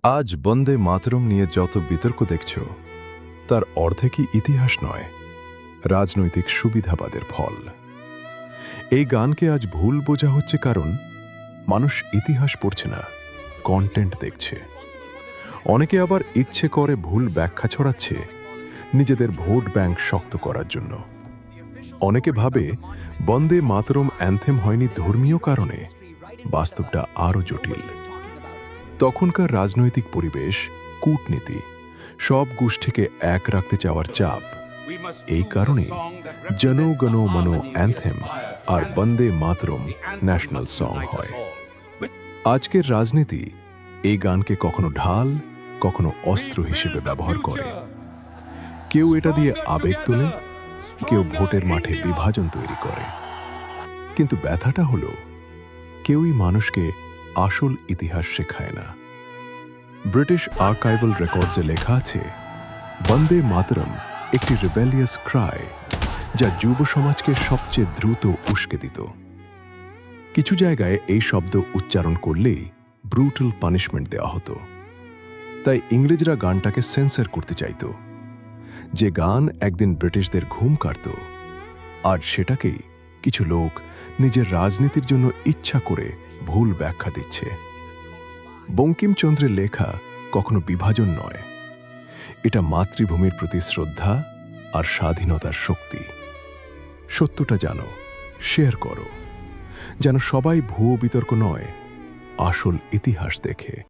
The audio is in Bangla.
আজ বন্দে মাতরম নিয়ে যত বিতর্ক দেখছ তার অর্ধেকই ইতিহাস নয়, রাজনৈতিক সুবিধাবাদের ফল। এই গানকে আজ ভুল বোঝা হচ্ছে কারণ মানুষ ইতিহাস পড়ছে না, কন্টেন্ট দেখছে। অনেকে আবার ইচ্ছে করে ভুল ব্যাখ্যা ছড়াচ্ছে নিজেদের ভোট ব্যাংক শক্ত করার জন্য। অনেকে ভাবে বন্দে মাতরম অ্যান্থেম হয়নি ধর্মীয় কারণে, বাস্তবটা আরও জটিল। তখনকার রাজনৈতিক পরিবেশ, কূটনীতি, সব গোষ্ঠীকে এক রাখতে চাওয়ার চাপ, এই কারণে জন গণ মন অ্যান্থেম আর বন্দে মাতরম ন্যাশনাল সং হয়। আজকের রাজনীতি এই গানকে কখনো ঢাল, কখনো অস্ত্র হিসেবে ব্যবহার করে। কেউ এটা দিয়ে আবেগ তোলে, কেউ ভোটের মাঠে বিভাজন তৈরি করে। কিন্তু ব্যথাটা হলো কেউই মানুষকে আসল ইতিহাস শেখায় না। ব্রিটিশ আর্কাইভাল রেকর্ডসে লেখা আছে, বন্দে মাতরম একটি রিবেলিয়াস ক্রাই, যা যুব সমাজকে সবচেয়ে দ্রুত উস্কে দিত। কিছু জায়গায় এই শব্দ উচ্চারণ করলেই ব্রুটাল পানিশমেন্ট দেওয়া হতো। তাই ইংরেজরা গানটাকে সেন্সর করতে চাইত। যে গান একদিন ব্রিটিশদের ঘুম কাড়ত, আর সেটাকেই কিছু লোক নিজের রাজনীতির জন্য ইচ্ছা করে ভুল ব্যাখ্যা দিচ্ছে। বঙ্কিমচন্দ্রের লেখা কখনো বিভাজন নয়, এটা মাতৃভূমির প্রতি শ্রদ্ধা আর স্বাধীনতার শক্তি। সত্যটা জানো, শেয়ার করো, যেন সবাই ভুয়ো বিতর্ক নয়, আসল ইতিহাস দেখে।